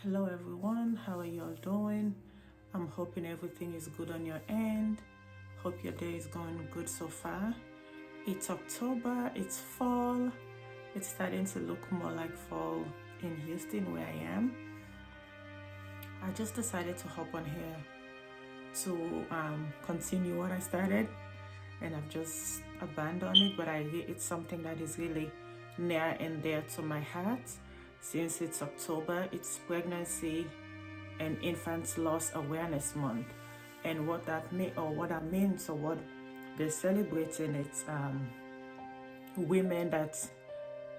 Hello everyone, how are you all doing? I'm hoping everything is good on your end. Hope your day is going good so far. It's October, it's fall. It's starting to look more like fall in Houston where I am. I just decided to hop on here to continue what I started, and I've just abandoned it, but it's something that is really near and dear to my heart. Since it's October, it's Pregnancy and Infant Loss Awareness Month, and what that means, or what they're celebrating, it's women that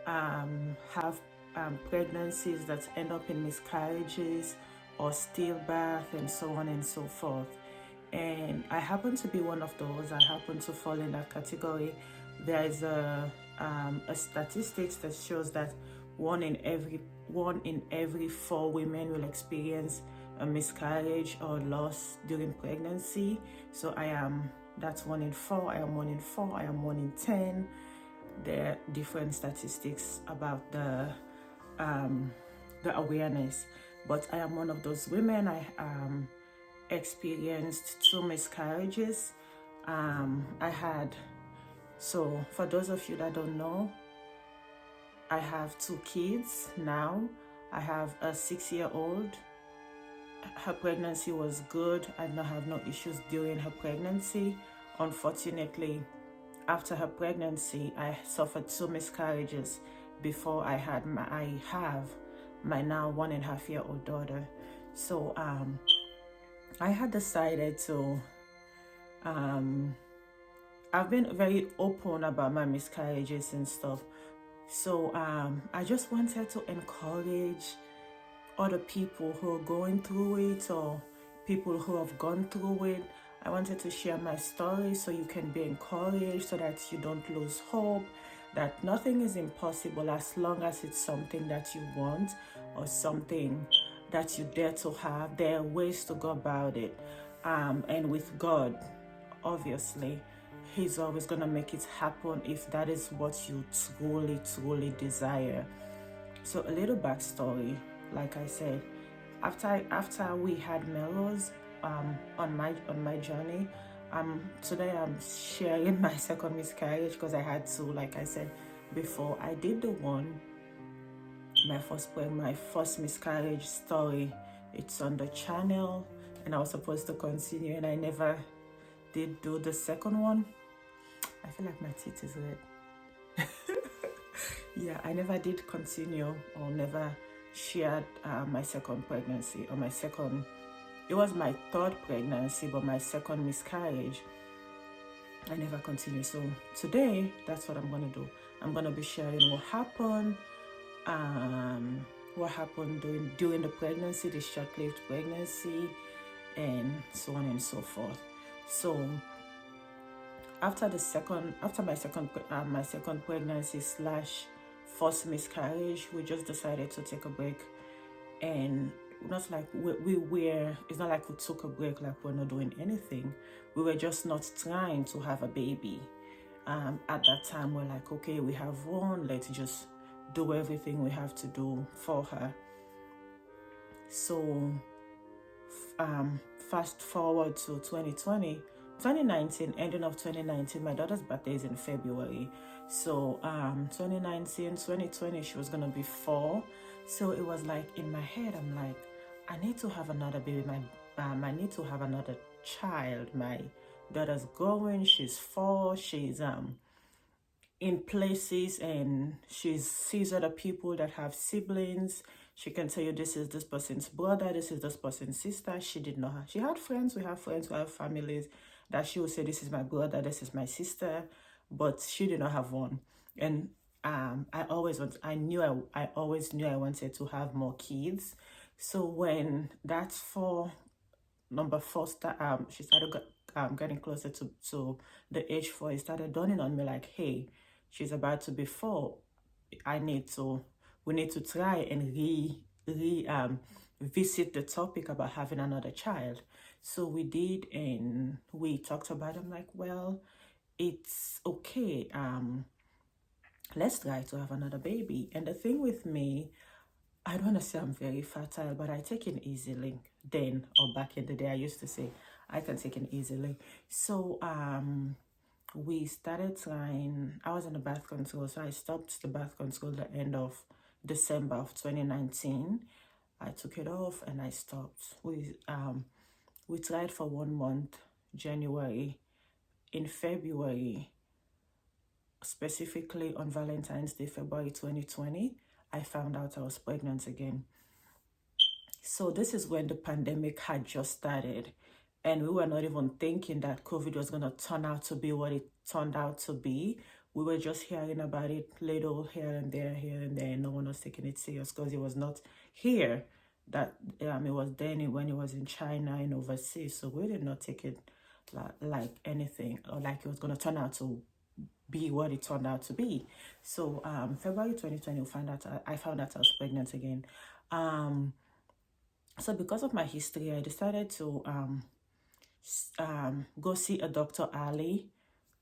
have pregnancies that end up in miscarriages or stillbirth and so on and so forth. And I happen to be one of those. I happen to fall in that category. There is a statistics that shows that one in every 4 women will experience a miscarriage or loss during pregnancy. So that's 1 in 4. I am 1 in 4. I am 1 in 10. There are different statistics about the awareness, but I am one of those women. I experienced 2 miscarriages. So for those of you that don't know, I have 2 kids now. I have a 6-year-old. Her pregnancy was good. I did not have no issues during her pregnancy. Unfortunately, after her pregnancy, I suffered 2 miscarriages before I have my now 1.5-year-old daughter. So I had decided to I've been very open about my miscarriages and stuff. So I just wanted to encourage other people who are going through it, or people who have gone through it. I wanted to share my story so you can be encouraged, so that you don't lose hope, that nothing is impossible as long as it's something that you want or something that you dare to have. There are ways to go about it. And with God, obviously, He's always going to make it happen if that is what you truly desire. So a little backstory. Like I said, after we had Melrose on my journey, today I'm sharing my second miscarriage, because I had to, like I said before, I did my first miscarriage story. It's on the channel, and I was supposed to continue, and I never did do the second one. I feel like my teeth is red. Yeah, I never did continue, or never shared my second pregnancy, or it was my 3rd pregnancy, but my second miscarriage, I never continued. So today, that's what I'm going to do. I'm going to be sharing what happened during the pregnancy, the short-lived pregnancy, and so on and so forth. So after my second pregnancy / first miscarriage, we just decided to take a break. And not like it's not like we took a break, like we're not doing anything. We were just not trying to have a baby. At that time, we're like, okay, we have one, let's just do everything we have to do for her. So fast forward to 2019, ending of 2019, my daughter's birthday is in February. So 2020, she was gonna be 4. So it was like, in my head, I'm like, I need to have another baby. I need to have another child. My daughter's growing, she's 4, she's in places, and she sees other people that have siblings. She can tell you, this is this person's brother, this is this person's sister. She did not have, she had friends, we have families that she would say, this is my brother, this is my sister, but she did not have one. And I always knew I wanted to have more kids. So when that's number 4 she started getting closer to the age 4, it started dawning on me like, hey, she's about to be 4. We need to try and visit the topic about having another child. So we did, and we talked about it. I'm like, well, it's okay. Let's try to have another baby. And the thing with me, I don't want to say I'm very fertile, but I take it easily. Then, or back in the day, I used to say I can take it easily. So we started trying. I was in the birth control, so I stopped the birth control the end of December of 2019. I took it off and I stopped. We tried for 1 month, January. In February, specifically on Valentine's Day, February 2020, I found out I was pregnant again. So this is when the pandemic had just started, and we were not even thinking that COVID was going to turn out to be what it turned out to be. We were just hearing about it little here and there, and no one was taking it serious because it was not here. That it was then when it was in China and overseas, so we did not take it like anything, or like it was going to turn out to be what it turned out to be. So February 2020, I found out I was pregnant again. So because of my history, I decided to go see a Dr. Ali.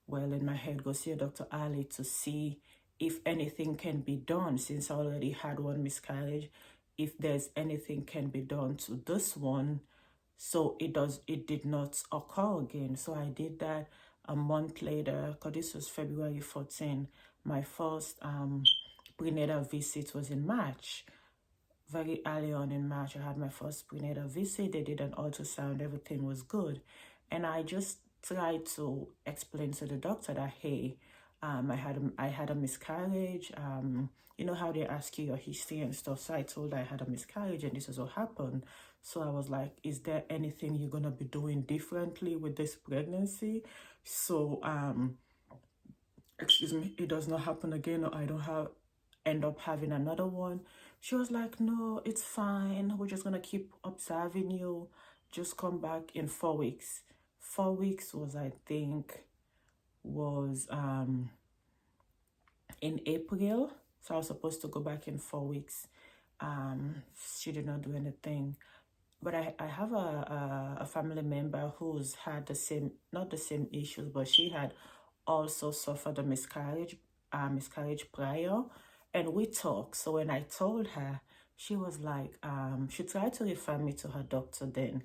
Well, in my head, go see a Dr. Ali to see if anything can be done, since I already had one miscarriage, if there's anything can be done to this one so it did not occur again. So I did that a month later, because this was February 14. My first prenatal visit was in March. Very early on in March, I had my first prenatal visit. They did an ultrasound, everything was good. And I just tried to explain to the doctor that, hey, I had a miscarriage. You know how they ask you your history and stuff. So I told her I had a miscarriage and this is what happened. So I was like, is there anything you're gonna be doing differently with this pregnancy? So excuse me, it does not happen again, or I don't end up having another one. She was like, no, it's fine. We're just gonna keep observing you. Just come back in 4 weeks. 4 weeks was, I think, was in April. So I was supposed to go back in 4 weeks. She did not do anything. But I have a family member who's had the same, not the same issues, but she had also suffered a miscarriage prior, and we talked. So when I told her, she was like, she tried to refer me to her doctor then,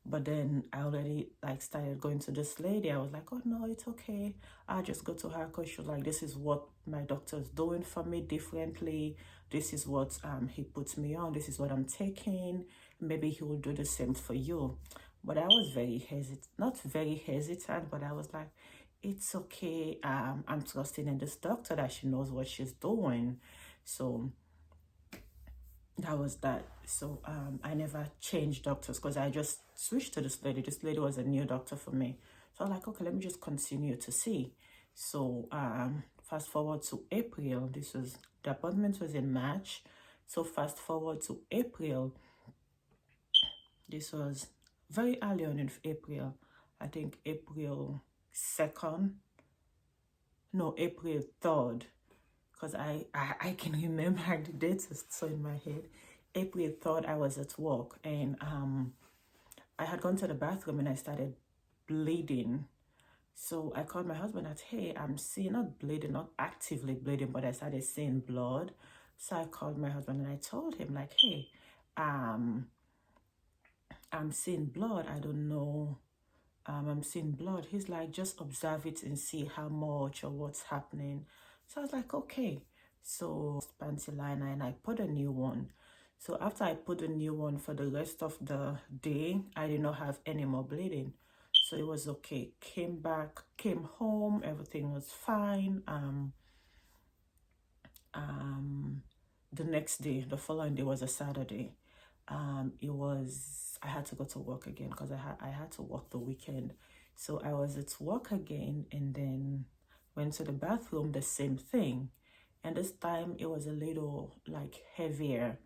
but then I already like started going to this lady. I was like, oh no, it's okay, I'll just go to her, because she was like, this is what my doctor's doing for me differently, this is what he puts me on, this is what I'm taking, maybe he will do the same for you. But I was not very hesitant, but I was like, it's okay. I'm trusting in this doctor that she knows what she's doing. So that was that. So I never changed doctors because I just switched to this lady. This lady was a new doctor for me. So I was like, okay, let me just continue to see. So fast forward to April. The appointment was in March. So fast forward to April. This was very early on in April. I think April 2nd. No, April 3rd. Because I can remember the dates are so in my head. April 3rd, I was at work, and I had gone to the bathroom and I started bleeding. So I called my husband and said, hey, I'm seeing, not bleeding, not actively bleeding, but I started seeing blood. So I called my husband and I told him, like, hey, I'm seeing blood. I don't know. I'm seeing blood. He's like, just observe it and see how much or what's happening. So I was like, okay. So panty liner, and I put a new one. So after I put a new one, for the rest of the day, I did not have any more bleeding. So it was okay. Came home, everything was fine. The next day, the following day was a Saturday. I had to go to work again because I had to work the weekend. So I was at work again, and then went to the bathroom, the same thing. And this time it was a little like heavier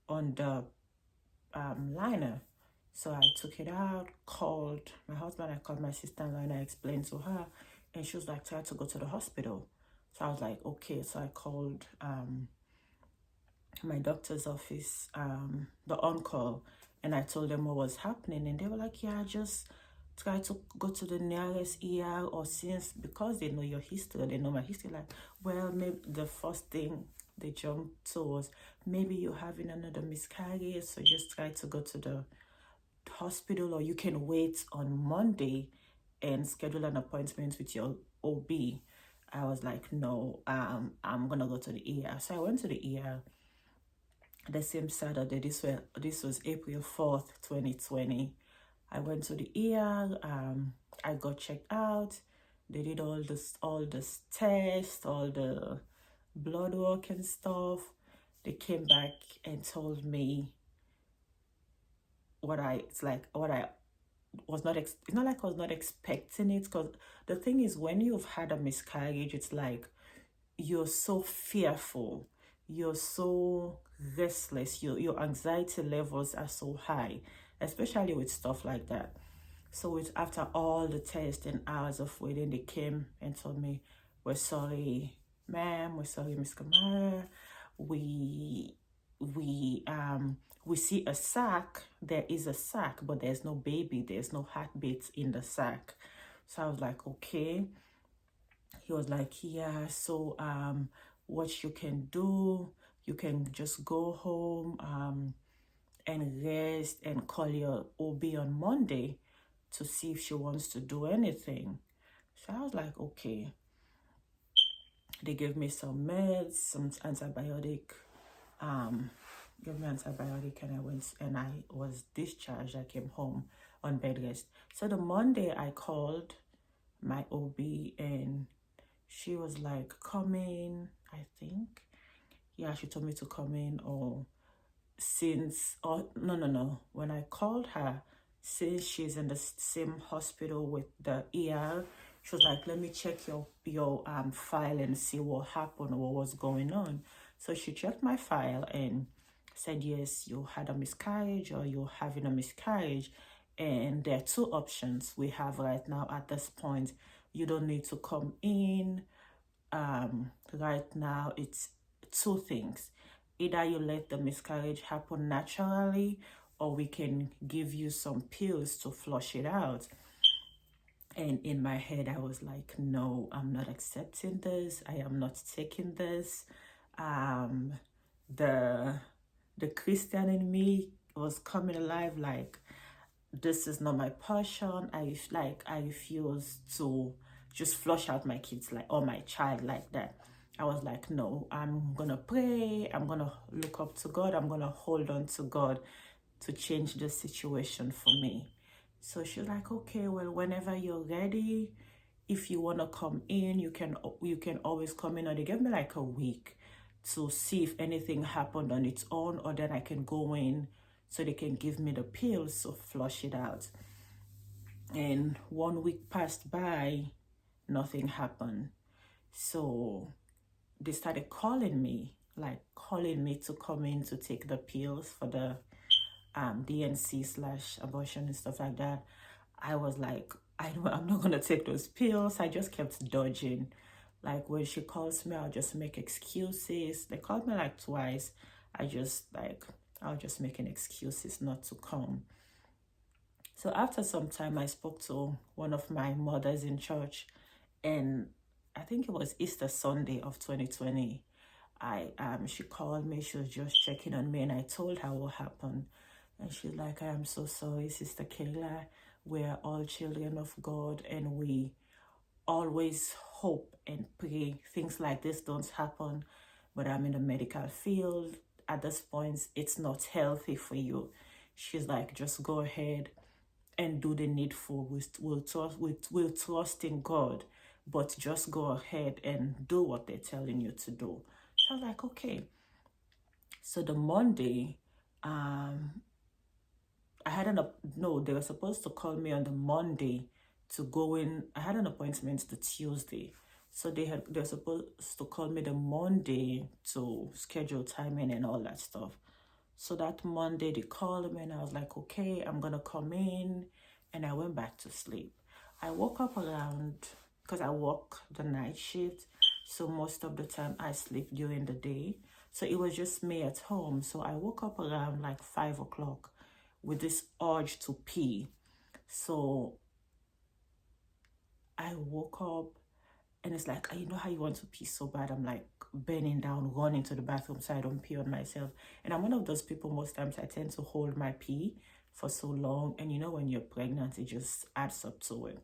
on the liner. So I took it out, called my husband, I called my sister-in-law, and I explained to her, and she was like, try to go to the hospital. So I was like, okay. So I called my doctor's office, the on-call, and I told them what was happening, and they were like, yeah, just try to go to the nearest ER, or since, because they know your history, they know my history, like, well, maybe the first thing they jumped towards maybe you're having another miscarriage, so just try to go to the hospital, or you can wait on Monday and schedule an appointment with your OB. I was like, no, I'm gonna go to the ER. So I went to the ER the same Saturday. This was April 4th, 2020. I went to the ER. I got checked out. They did all this tests, all the blood work and stuff. They came back and told me what I was not it's not like I was not expecting it, because the thing is, when you've had a miscarriage, it's like you're so fearful, you're so restless, your anxiety levels are so high, especially with stuff like that. So it's after all the tests and hours of waiting, they came and told me, we're sorry, ma'am, we're sorry, Miss Kamara. We we see a sac. There is a sac, but there's no baby, there's no heartbeat in the sac. So I was like, okay. He was like, yeah, so what you can do, you can just go home and rest and call your OB on Monday to see if she wants to do anything. So I was like, okay. They gave me some meds, some antibiotic, gave me antibiotic, and I went and I was discharged. I came home on bed rest. So the Monday I called my OB, and she was like, come in, I think. Yeah, she told me to come in, or no. When I called her, since she's in the same hospital with the ER, she was like, let me check your file and see what happened or what was going on. So she checked my file and said, yes, you had a miscarriage, or you're having a miscarriage. And there are two options we have right now at this point. You don't need to come in. Right now, it's two things. Either you let the miscarriage happen naturally, or we can give you some pills to flush it out. And in my head, I was like, no, I'm not accepting this. I am not taking this. The Christian in me was coming alive, like, this is not my passion. I refuse to just flush out my kids, like, or my child like that. I was like, no, I'm gonna pray, I'm gonna look up to God, I'm gonna hold on to God to change the situation for me. So she's like, okay, well, whenever you're ready, if you want to come in, you can always come in. Or they gave me like a week to see if anything happened on its own, or then I can go in so they can give me the pills to flush it out. And 1 week passed by, nothing happened. So they started calling me to come in to take the pills for the DNC/abortion and stuff like that. I was like, I'm not gonna take those pills. I just kept dodging. Like, when she calls me, I'll just make excuses. They called me like twice. I'll just making excuses not to come. So after some time, I spoke to one of my mothers in church, and I think it was Easter Sunday of 2020. She called me. She was just checking on me, and I told her what happened. And she's like, I am so sorry, Sister Kayla. We are all children of God, and we always hope and pray things like this don't happen. But I'm in the medical field. At this point, it's not healthy for you. She's like, just go ahead and do the needful. We'll trust in God, but just go ahead and do what they're telling you to do. So I was like, okay. So the Monday, they were supposed to call me on the Monday to go in. I had an appointment the Tuesday. So they're supposed to call me the Monday to schedule timing and all that stuff. So that Monday they called me, and I was like, okay, I'm gonna come in. And I went back to sleep. I woke up around, because I work the night shift, so most of the time I sleep during the day. So it was just me at home. So I woke up around like 5 o'clock with this urge to pee. So I woke up And it's like, you know how you want to pee so bad? I'm like bending down, running to the bathroom so I don't pee on myself. And I'm one of those people, most times I tend to hold my pee for so long. And you know, when you're pregnant, it just adds up to it.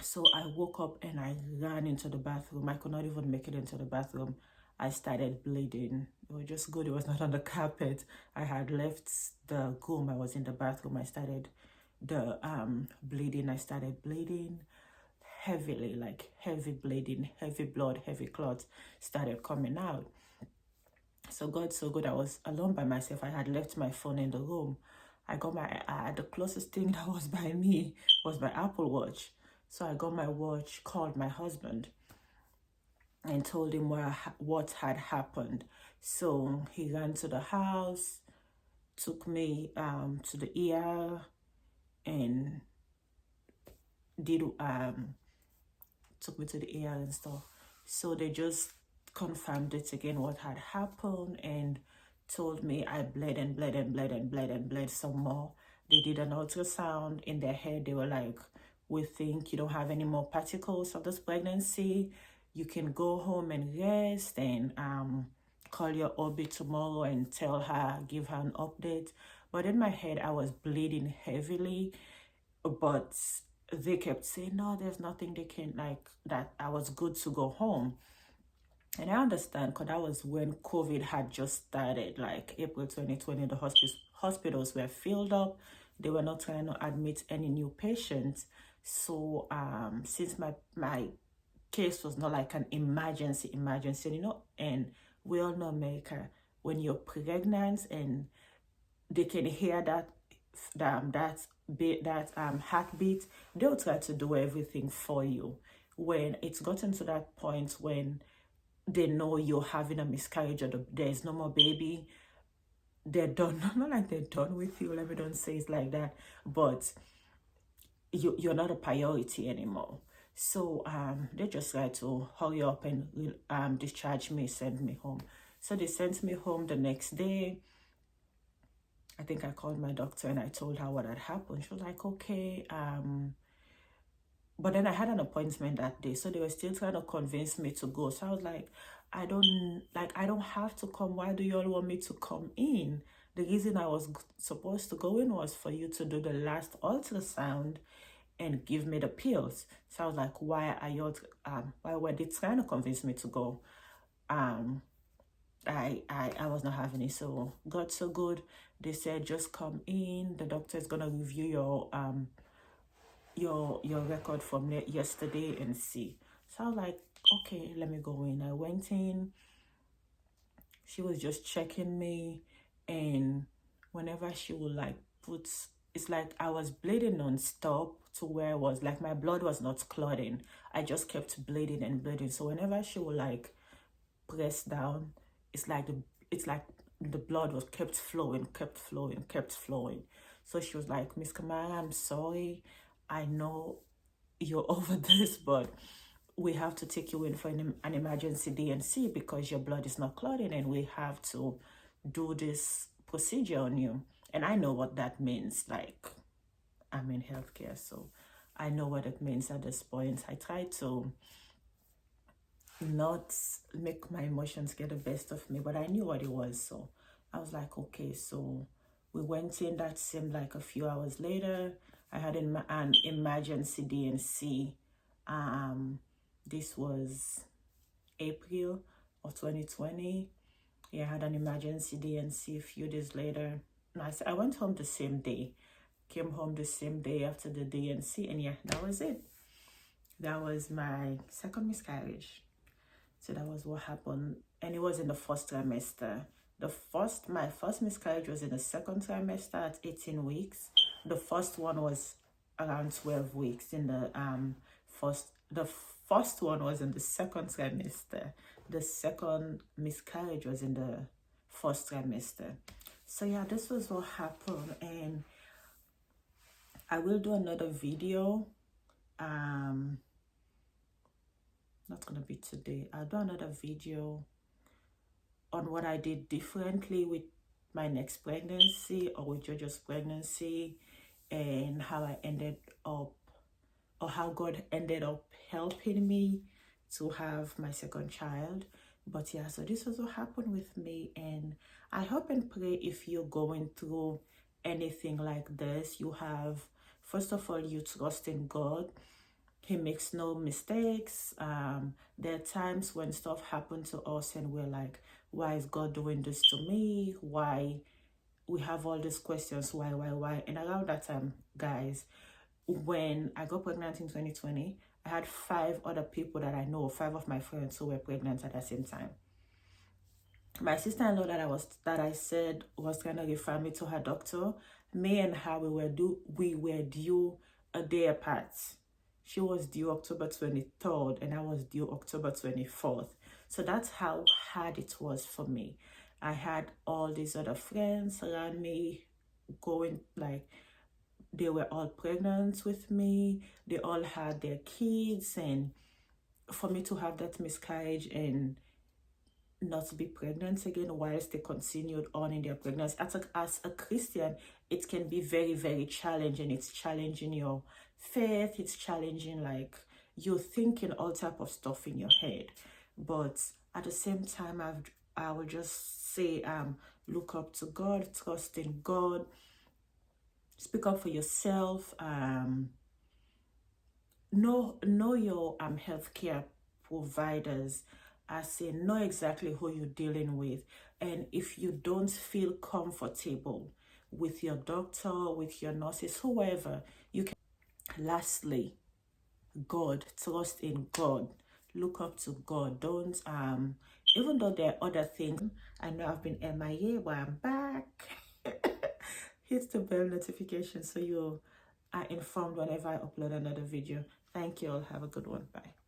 So I woke up and I ran into the bathroom. I could not even make it into the bathroom. I started bleeding. It was just good it was not on the carpet. I had left the room. I was in the bathroom. I started the bleeding. I started bleeding heavily, like heavy bleeding, heavy blood, heavy clots started coming out. So God so good, I was alone by myself. I had left my phone in the room. I got the closest thing that was by me was my Apple Watch. So I got my watch, called my husband, and told him what had happened. So he ran to the house, took me to the ER, and did took me to the ER and stuff. So they just confirmed it again what had happened and told me I bled and bled and bled and bled and bled some more. They did an ultrasound in their head. They were like, we think you don't have any more particles of this pregnancy. You can go home and rest and call your OB tomorrow and tell her, give her an update. But in my head, I was bleeding heavily, but they kept saying, no, there's nothing they can, like, that I was good to go home. And I understand, because that was when COVID had just started, like April 2020, the hospitals were filled up. They were not trying to admit any new patients. So since my case was not like an emergency, you know, and we all know America, when you're pregnant and they can hear that heartbeat, they'll try to do everything for you. When it's gotten to that point when they know you're having a miscarriage or there's no more baby, they're done. Not like they're done with you, let me don't say it's like that, but you're not a priority anymore. So they just tried to hurry up and discharge me, send me home. So they sent me home the next day. I think I called my doctor and I told her what had happened. She was like, okay. But then I had an appointment that day, so they were still trying to convince me to go. So I was like, I don't have to come. Why do you all want me to come in? The reason I was supposed to go in was for you to do the last ultrasound and give me the pills. So I was like, why were they trying to convince me to go? I was not having it. So God so good, they said just come in. The doctor is gonna review your record from yesterday and see. So I was like, okay, let me go in. I went in. She was just checking me, and whenever she would like it's like I was bleeding non-stop to where I was like my blood was not clotting. I just kept bleeding and bleeding. So whenever she would like press down, it's like the blood was kept flowing, kept flowing, kept flowing. So she was like, Miss Kamara, I'm sorry, I know you're over this, but we have to take you in for an emergency D&C because your blood is not clotting, and we have to do this procedure on you. And I know what that means. Like, I'm in healthcare, so I know what it means at this point. I try to not make my emotions get the best of me, but I knew what it was. So I was like, okay. So we went in. That seemed like a few hours later. I had an emergency D&C. This was April of 2020. Yeah, I had an emergency D&C a few days later. I went home the same day. Came home the same day after the D&C, and yeah, that was it. That was my second miscarriage. So that was what happened, and it was in the first trimester. My first miscarriage was in the second trimester at 18 weeks. The first one was around 12 weeks in the first one was in the second trimester. The second miscarriage was in the first trimester. So yeah, this was what happened, and I will do another video. Not gonna be today. I'll do another video on what I did differently with my next pregnancy or with Jojo's pregnancy, and how I ended up or how God ended up helping me to have my second child. But yeah, so this was what happened with me. And I hope and pray, if you're going through anything like this, you have, first of all, you trust in God. He makes no mistakes. There are times when stuff happens to us and we're like, why is God doing this to me? Why? We have all these questions, why? And around that time, guys, when I got pregnant in 2020, I had 5 other people that I know, 5 of my friends who were pregnant at the same time. My sister-in-law that I said was gonna refer me to her doctor, me and her, we were due a day apart. She was due October 23rd and I was due October 24th. So that's how hard it was for me. I had all these other friends around me going, like, they were all pregnant with me. They all had their kids, and for me to have that miscarriage and not to be pregnant again whilst they continued on in their pregnancy. As a Christian, it can be very, very challenging. It's challenging your faith. It's challenging, like, you're thinking all type of stuff in your head. But at the same time, I would just say, look up to God, trust in God, speak up for yourself, know your healthcare providers. I say, know exactly who you're dealing with. And if you don't feel comfortable with your doctor, with your nurses, whoever, you can. Lastly, God, trust in God, look up to God. Don't even though there are other things, I know I've been MIA, but I'm back. Hit the bell notification so you are informed whenever I upload another video. Thank you all. Have a good one. Bye.